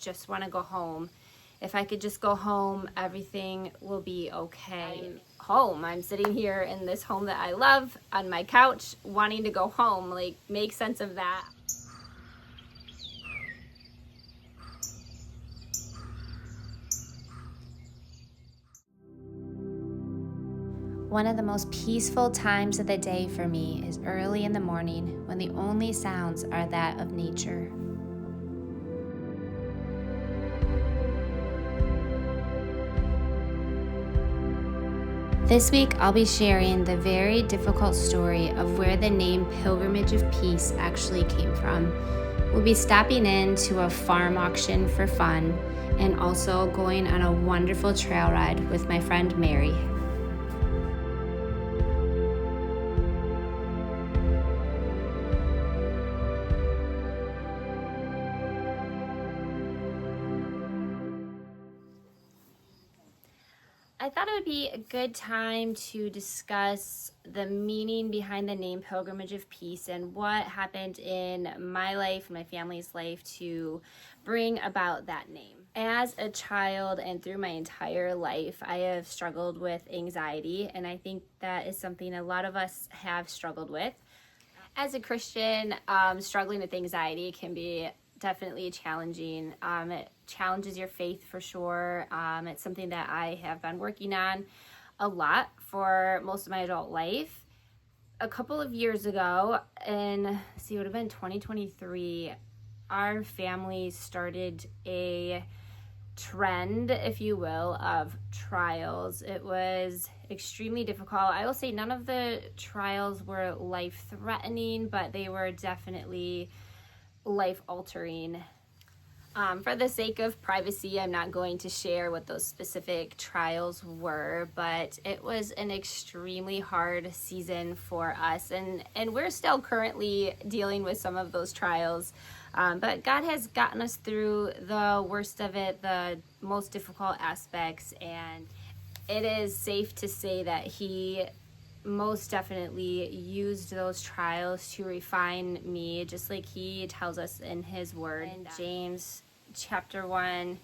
just want to go home. If I could just go home, everything will be okay. I'm home. I'm sitting here in this home that I love on my couch, wanting to go home. Like, make sense of that. One of the most peaceful times of the day for me is early in the morning when the only sounds are that of nature. This week, I'll be sharing the very difficult story of where the name Pilgrimage of Peace actually came from. We'll be stopping in to a farm auction for fun and also going on a wonderful trail ride with my friend Mary. I thought it would be a good time to discuss the meaning behind the name Pilgrimage of Peace and what happened in my life, my family's life, to bring about that name. As a child and through my entire life, I have struggled with anxiety, and I think that is something a lot of us have struggled with. As a Christian, struggling with anxiety can be definitely challenging. It challenges your faith for sure. It's something that I have been working on a lot for most of my adult life. A couple of years ago, it would have been 2023, our family started a trend, if you will, of trials. It was extremely difficult. I will say none of the trials were life-threatening, but they were definitely life-altering. For the sake of privacy, I'm not going to share what those specific trials were, but it was an extremely hard season for us, and we're still currently dealing with some of those trials. But God has gotten us through the worst of it, the most difficult aspects, and it is safe to say that He most definitely used those trials to refine me, just like He tells us in His Word. In James chapter 1,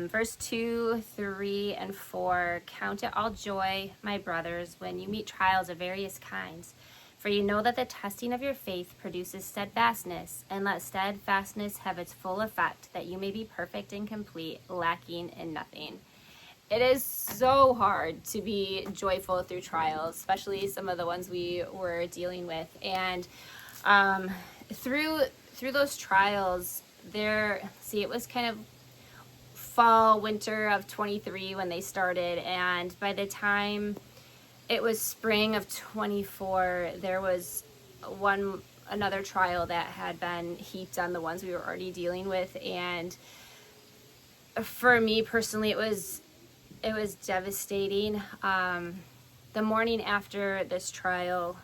verse 2, 3, and 4, "Count it all joy, my brothers, when you meet trials of various kinds. For you know that the testing of your faith produces steadfastness, and let steadfastness have its full effect, that you may be perfect and complete, lacking in nothing." It is so hard to be joyful through trials, especially some of the ones we were dealing with. And through those trials, it was kind of fall, winter of 23 when they started, and by the time it was spring of 24, there was another trial that had been heaped on the ones we were already dealing with. And for me personally, it was devastating. The morning after this trial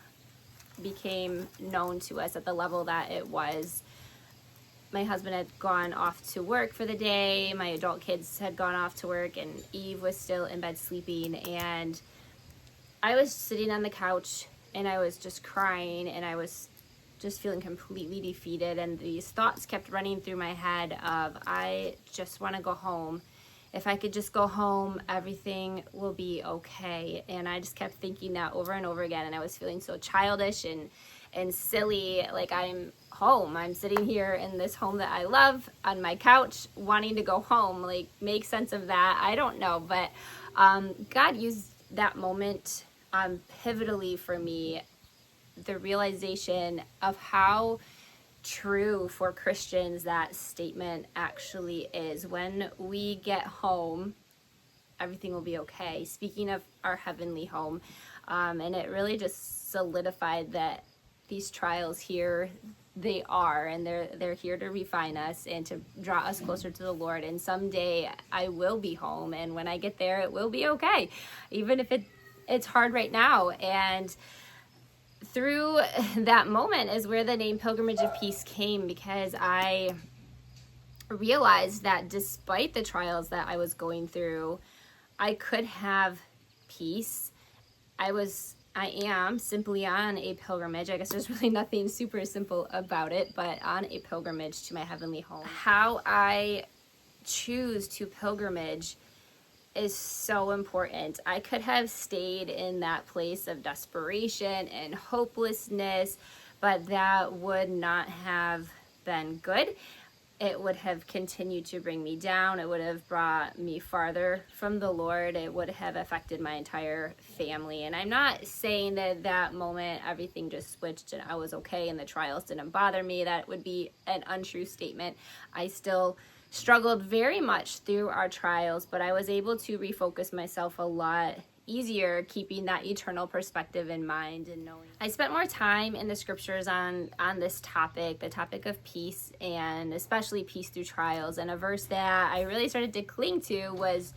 became known to us at the level that it was, my husband had gone off to work for the day, my adult kids had gone off to work, and Eve was still in bed sleeping, and I was sitting on the couch and I was just crying, and I was just feeling completely defeated, and these thoughts kept running through my head of, I just want to go home. If I could just go home, everything will be okay. And I just kept thinking that over and over again, and I was feeling so childish and silly. Like, I'm home. I'm sitting here in this home that I love on my couch, wanting to go home. Like, make sense of that. I don't know, but God used that moment pivotally for me, the realization of how true for Christians that statement actually is. When we get home, everything will be okay. Speaking of our heavenly home, and it really just solidified that these trials here, they are, and they're here to refine us and to draw us closer to the Lord. And someday I will be home, and when I get there, it will be okay, even if it's hard right now. And through that moment is where the name Pilgrimage of Peace came, because I realized that despite the trials that I was going through, I could have peace. I am simply on a pilgrimage. I guess there's really nothing super simple about it, but on a pilgrimage to my heavenly home. How I choose to pilgrimage is so important. I could have stayed in that place of desperation and hopelessness, but that would not have been good. It would have continued to bring me down. It would have brought me farther from the Lord. It would have affected my entire family. And I'm not saying that that moment everything just switched and I was okay and the trials didn't bother me. That would be an untrue statement. I still struggled very much through our trials, but I was able to refocus myself a lot easier, keeping that eternal perspective in mind and knowing. I spent more time in the scriptures on this topic, the topic of peace, and especially peace through trials. And a verse that I really started to cling to was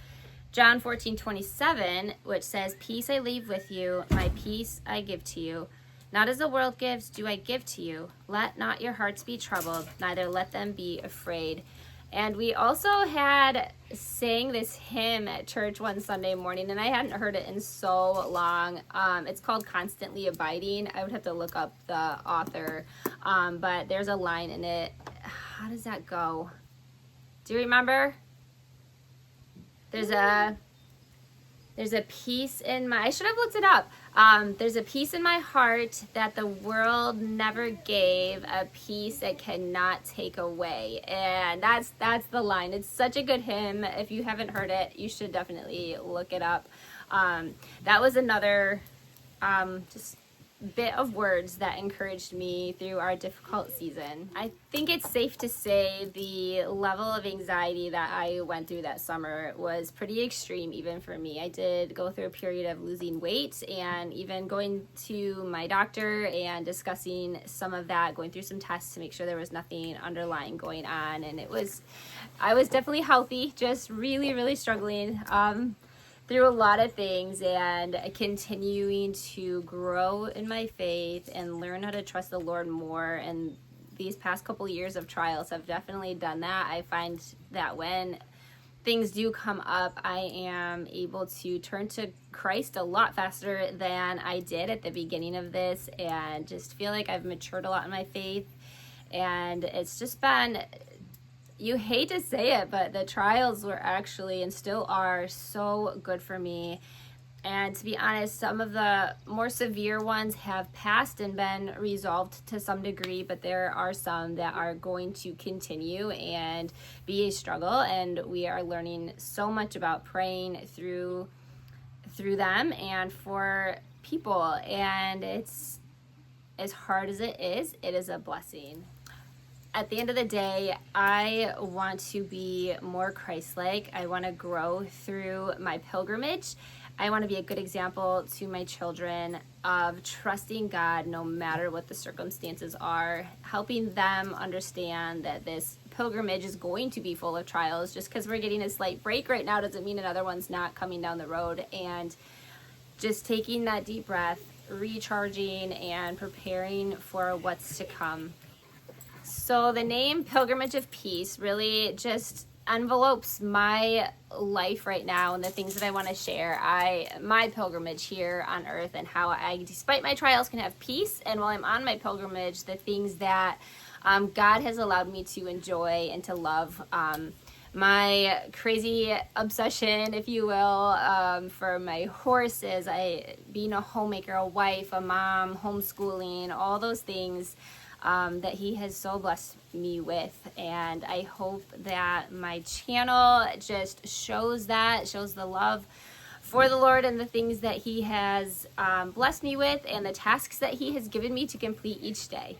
John 14:27, which says, "Peace I leave with you, my peace I give to you. Not as the world gives, do I give to you. Let not your hearts be troubled, neither let them be afraid." And we also had sang this hymn at church one Sunday morning, and I hadn't heard it in so long. It's called Constantly Abiding. I would have to look up the author, but there's a line in it. How does that go? Do you remember? There's a peace in my, I should have looked it up. There's a peace in my heart that the world never gave, a peace that cannot take away. And that's the line. It's such a good hymn. If you haven't heard it, you should definitely look it up. That was another just bit of words that encouraged me through our difficult season. I think it's safe to say the level of anxiety that I went through that summer was pretty extreme even for me. I did go through a period of losing weight and even going to my doctor and discussing some of that, going through some tests to make sure there was nothing underlying going on. And I was definitely healthy, just really, really struggling through a lot of things and continuing to grow in my faith and learn how to trust the Lord more. And these past couple years of trials have definitely done that. I find that when things do come up, I am able to turn to Christ a lot faster than I did at the beginning of this, and just feel like I've matured a lot in my faith. And it's just been, you hate to say it, but the trials were actually and still are so good for me. And to be honest, some of the more severe ones have passed and been resolved to some degree, but there are some that are going to continue and be a struggle. And we are learning so much about praying through them and for people. And it's, as hard as it is a blessing. At the end of the day, I want to be more Christ-like. I want to grow through my pilgrimage. I want to be a good example to my children of trusting God no matter what the circumstances are, helping them understand that this pilgrimage is going to be full of trials. Just because we're getting a slight break right now doesn't mean another one's not coming down the road. And just taking that deep breath, recharging, and preparing for what's to come. So the name Pilgrimage of Peace really just envelopes my life right now and the things that I want to share. My pilgrimage here on earth and how I, despite my trials, can have peace. And while I'm on my pilgrimage, the things that God has allowed me to enjoy and to love. My crazy obsession, if you will, for my horses, being a homemaker, a wife, a mom, homeschooling, all those things that he has so blessed me with. And I hope that my channel just shows the love for the Lord and the things that he has blessed me with and the tasks that he has given me to complete each day.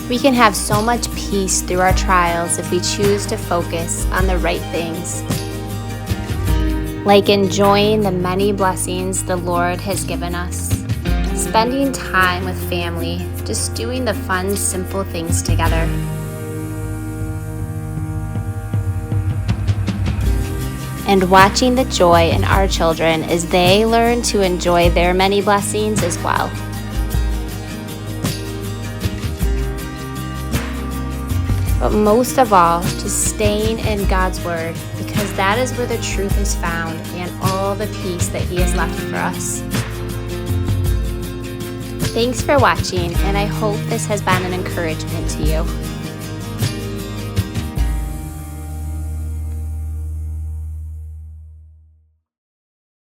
We can have so much peace through our trials if we choose to focus on the right things, like enjoying the many blessings the Lord has given us, spending time with family, just doing the fun, simple things together. and watching the joy in our children as they learn to enjoy their many blessings as well. But most of all, just staying in God's Word, because that is where the truth is found and all the peace that He has left for us. Thanks for watching, and I hope this has been an encouragement to you.